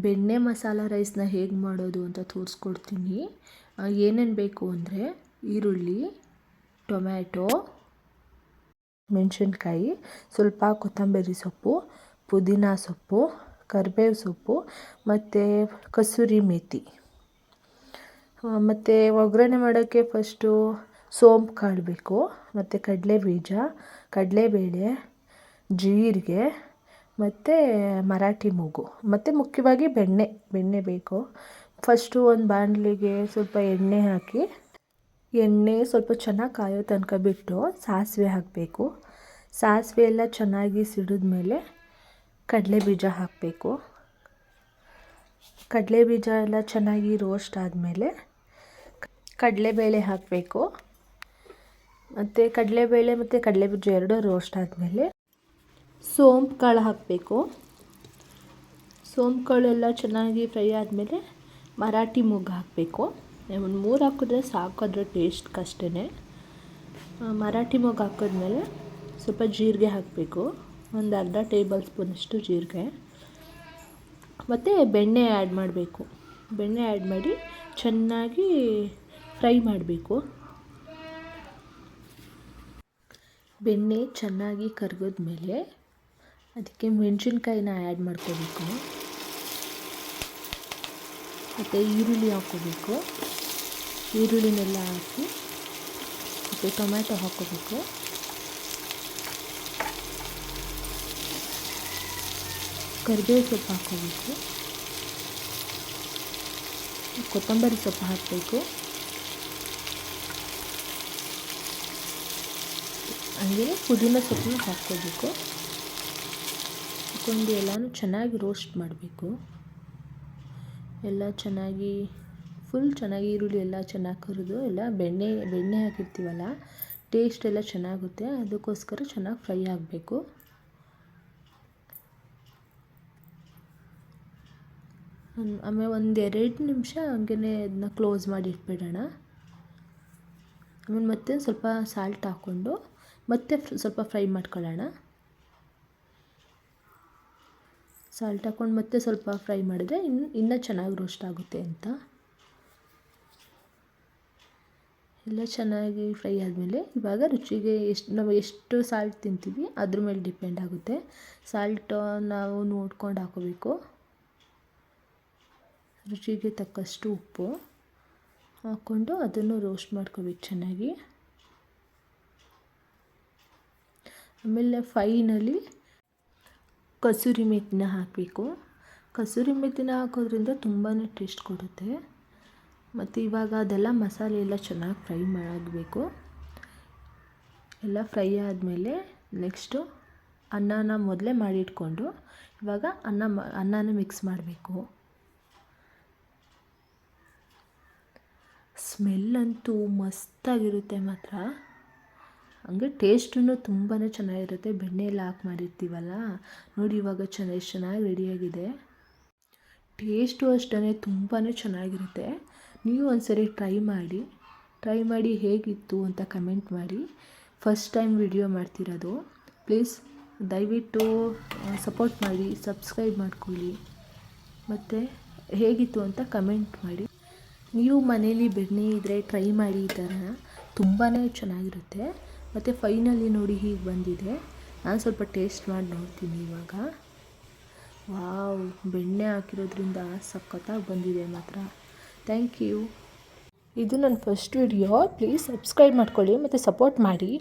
ಬೆಣ್ಣೆ ಮಸಾಲ ರೈಸ್ನ ಹೇಗೆ ಮಾಡೋದು ಅಂತ ತೋರಿಸ್ಕೊಡ್ತೀನಿ. ಏನೇನು ಬೇಕು ಅಂದರೆ ಈರುಳ್ಳಿ, ಟೊಮ್ಯಾಟೊ, ಮೆಣಸಿನ್ಕಾಯಿ, ಸ್ವಲ್ಪ ಕೊತ್ತಂಬರಿ ಸೊಪ್ಪು, ಪುದೀನ ಸೊಪ್ಪು, ಕರಿಬೇವು ಸೊಪ್ಪು ಮತ್ತು ಕಸೂರಿ ಮೇಥಿ. ಮತ್ತು ಒಗ್ಗರಣೆ ಮಾಡೋಕ್ಕೆ ಫಸ್ಟು ಸೋಂಪು ಕಾಳು ಬೇಕು, ಮತ್ತು ಕಡಲೆಬೀಜ, ಕಡಲೆಬೇಳೆ, ಜೀರಿಗೆ ಮತ್ತು ಮರಾಠಿ ಮೂಗು, ಮತ್ತು ಮುಖ್ಯವಾಗಿ ಬೆಣ್ಣೆ ಬೇಕು. ಫಸ್ಟು ಒಂದು ಬಾಣಲಿಗೆ ಸ್ವಲ್ಪ ಎಣ್ಣೆ ಹಾಕಿ, ಎಣ್ಣೆ ಸ್ವಲ್ಪ ಚೆನ್ನಾಗಿ ಕಾಯೋ ತನಕ ಬಿಟ್ಟು ಸಾಸಿವೆ ಹಾಕಬೇಕು. ಸಾಸಿವೆ ಎಲ್ಲ ಚೆನ್ನಾಗಿ ಸಿಡಿದ್ಮೇಲೆ ಕಡಲೆಬೀಜ ಹಾಕಬೇಕು. ಕಡಲೆಬೀಜ ಎಲ್ಲ ಚೆನ್ನಾಗಿ ರೋಸ್ಟ್ ಆದಮೇಲೆ ಕಡಲೆಬೇಳೆ ಹಾಕಬೇಕು. ಮತ್ತು ಕಡಲೆಬೇಳೆ ಮತ್ತು ಕಡಲೆಬೀಜ ಎರಡೂ ರೋಸ್ಟ್ ಆದಮೇಲೆ ಸೋಂಪು ಕಾಳು ಹಾಕಬೇಕು. ಸೋಂಪು ಕಾಳೆಲ್ಲ ಚೆನ್ನಾಗಿ ಫ್ರೈ ಆದಮೇಲೆ ಮರಾಠಿ ಮೂಗು ಹಾಕಬೇಕು. ಒಂದು 3 ಹಾಕಿದ್ರೆ ಸಾಕು, ಅದರ ಟೇಸ್ಟ್ಗಷ್ಟೇ. ಮರಾಠಿ ಮೂಗು ಹಾಕಿದ್ಮೇಲೆ ಸ್ವಲ್ಪ ಜೀರಿಗೆ ಹಾಕಬೇಕು, ಒಂದು ಅರ್ಧ ಟೇಬಲ್ ಸ್ಪೂನಷ್ಟು ಜೀರಿಗೆ. ಮತ್ತು ಬೆಣ್ಣೆ ಆ್ಯಡ್ ಮಾಡಬೇಕು. ಬೆಣ್ಣೆ ಆ್ಯಡ್ ಮಾಡಿ ಚೆನ್ನಾಗಿ ಫ್ರೈ ಮಾಡಬೇಕು. ಬೆಣ್ಣೆ ಚೆನ್ನಾಗಿ ಕರಗಿದ್ಮೇಲೆ ಅದಕ್ಕೆ ಮೆಣಸಿನ್ಕಾಯಿನ ಆ್ಯಡ್ ಮಾಡ್ಕೋಬೇಕು. ಮತ್ತು ಈರುಳ್ಳಿ ಹಾಕ್ಕೋಬೇಕು. ಈರುಳ್ಳಿನೆಲ್ಲ ಹಾಕಿ ಮತ್ತು ಟೊಮ್ಯಾಟೊ ಹಾಕ್ಕೋಬೇಕು. ಕರಿಬೇವು ಸೊಪ್ಪು ಹಾಕ್ಕೋಬೇಕು. ಕೊತ್ತಂಬರಿ ಸೊಪ್ಪು ಹಾಕಬೇಕು. ಹಾಗೆ ಪುದೀನ ಸೊಪ್ಪನ್ನು ಹಾಕ್ಕೋಬೇಕು. ಹಾಕ್ಕೊಂಡು ಎಲ್ಲನೂ ಚೆನ್ನಾಗಿ ರೋಸ್ಟ್ ಮಾಡಬೇಕು. ಎಲ್ಲ ಚೆನ್ನಾಗಿ ಚೆನ್ನಾಗಿ ಈರುಳ್ಳಿ ಎಲ್ಲ ಚೆನ್ನಾಗಿ ಕರಿದು ಎಲ್ಲ ಬೆಣ್ಣೆ ಹಾಕಿರ್ತೀವಲ್ಲ, ಟೇಸ್ಟ್ ಎಲ್ಲ ಚೆನ್ನಾಗುತ್ತೆ. ಅದಕ್ಕೋಸ್ಕರ ಚೆನ್ನಾಗಿ ಫ್ರೈ ಆಗಬೇಕು. ಆಮೇಲೆ 1-2 ನಿಮಿಷ ಹಂಗೇ ಅದನ್ನ ಕ್ಲೋಸ್ ಮಾಡಿ ಇಟ್ಬಿಡೋಣ. ಆಮೇಲೆ ಮತ್ತೆ ಸ್ವಲ್ಪ ಸಾಲ್ಟ್ ಹಾಕ್ಕೊಂಡು ಮತ್ತೆ ಸ್ವಲ್ಪ ಫ್ರೈ ಮಾಡ್ಕೊಳ್ಳೋಣ. ಸಾಲ್ಟ್ ಹಾಕ್ಕೊಂಡು ಮತ್ತೆ ಸ್ವಲ್ಪ ಫ್ರೈ ಮಾಡಿದ್ರೆ ಇನ್ನೂ ಚೆನ್ನಾಗಿ ರೋಸ್ಟ್ ಆಗುತ್ತೆ ಅಂತ. ಎಲ್ಲ ಚೆನ್ನಾಗಿ ಫ್ರೈ ಆದಮೇಲೆ ಇವಾಗ ರುಚಿಗೆ ನಾವು ಎಷ್ಟು ಸಾಲ್ಟ್ ತಿಂತೀವಿ ಅದ್ರ ಮೇಲೆ ಡಿಪೆಂಡ್ ಆಗುತ್ತೆ. ಸಾಲ್ಟು ನಾವು ನೋಡ್ಕೊಂಡು ಹಾಕೋಬೇಕು. ರುಚಿಗೆ ತಕ್ಕಷ್ಟು ಉಪ್ಪು ಹಾಕ್ಕೊಂಡು ಅದನ್ನು ರೋಸ್ಟ್ ಮಾಡ್ಕೋಬೇಕು ಚೆನ್ನಾಗಿ. ಆಮೇಲೆ ಫೈನಲಿ ಕಸೂರಿ ಮೇಥಿನ ಹಾಕಬೇಕು. ಕಸೂರಿ ಮೇಥಿನ ಹಾಕೋದ್ರಿಂದ ತುಂಬಾ ಟೇಸ್ಟ್ ಕೊಡುತ್ತೆ. ಮತ್ತು ಇವಾಗ ಅದೆಲ್ಲ ಮಸಾಲೆ ಎಲ್ಲ ಚೆನ್ನಾಗಿ ಫ್ರೈ ಮಾಡಬೇಕು. ಎಲ್ಲ ಫ್ರೈ ಆದಮೇಲೆ ನೆಕ್ಸ್ಟು ಅನ್ನನ ಮೊದಲೇ ಮಾಡಿಟ್ಕೊಂಡು ಇವಾಗ ಅನ್ನನ ಮಿಕ್ಸ್ ಮಾಡಬೇಕು. ಸ್ಮೆಲ್ಲಂತೂ ಮಸ್ತಾಗಿರುತ್ತೆ ಮಾತ್ರ. ಹಂಗೆ ಟೇಸ್ಟೂ ತುಂಬಾ ಚೆನ್ನಾಗಿರುತ್ತೆ. ಬೆಣ್ಣೆ ಎಲ್ಲ ಹಾಕಿ ಮಾಡಿರ್ತೀವಲ್ಲ ನೋಡಿ, ಇವಾಗ ಎಷ್ಟು ಚೆನ್ನಾಗಿ ರೆಡಿಯಾಗಿದೆ. ಟೇಸ್ಟು ಅಷ್ಟೇ ತುಂಬಾ ಚೆನ್ನಾಗಿರುತ್ತೆ. ನೀವು ಒಂದ್ಸರಿ ಟ್ರೈ ಮಾಡಿ ಹೇಗಿತ್ತು ಅಂತ ಕಮೆಂಟ್ ಮಾಡಿ. ಫಸ್ಟ್ ಟೈಮ್ ವಿಡಿಯೋ ಮಾಡ್ತಿರೋದು, ಪ್ಲೀಸ್ ದಯವಿಟ್ಟು ಸಪೋರ್ಟ್ ಮಾಡಿ, ಸಬ್ಸ್ಕ್ರೈಬ್ ಮಾಡ್ಕೊಳ್ಳಿ, ಮತ್ತು ಹೇಗಿತ್ತು ಅಂತ ಕಮೆಂಟ್ ಮಾಡಿ. ನೀವು ಮನೇಲಿ ಬೆಣ್ಣೆ ಇದ್ದರೆ ಟ್ರೈ ಮಾಡಿ, ಈ ಥರ ತುಂಬಾ ಚೆನ್ನಾಗಿರುತ್ತೆ. ಮತ್ತು ಫೈನಲಿ ನೋಡಿ ಹೀಗೆ ಬಂದಿದೆ. ನಾನು ಸ್ವಲ್ಪ ಟೇಸ್ಟ್ ಮಾಡಿ ನೋಡ್ತೀನಿ ಇವಾಗ. ವಾವ್, ಬೆಣ್ಣೆ ಹಾಕಿರೋದ್ರಿಂದ ಸಖತ್ತಾಗಿ ಬಂದಿದೆ ಮಾತ್ರ. Thank you. ಇದು ನನ್ನ ಫಸ್ಟ್ ವಿಡಿಯೋ. ಪ್ಲೀಸ್ ಸಬ್ಸ್ಕ್ರೈಬ್ ಮಾಡ್ಕೊಳ್ಳಿ ಮತ್ತು ಸಪೋರ್ಟ್ ಮಾಡಿ.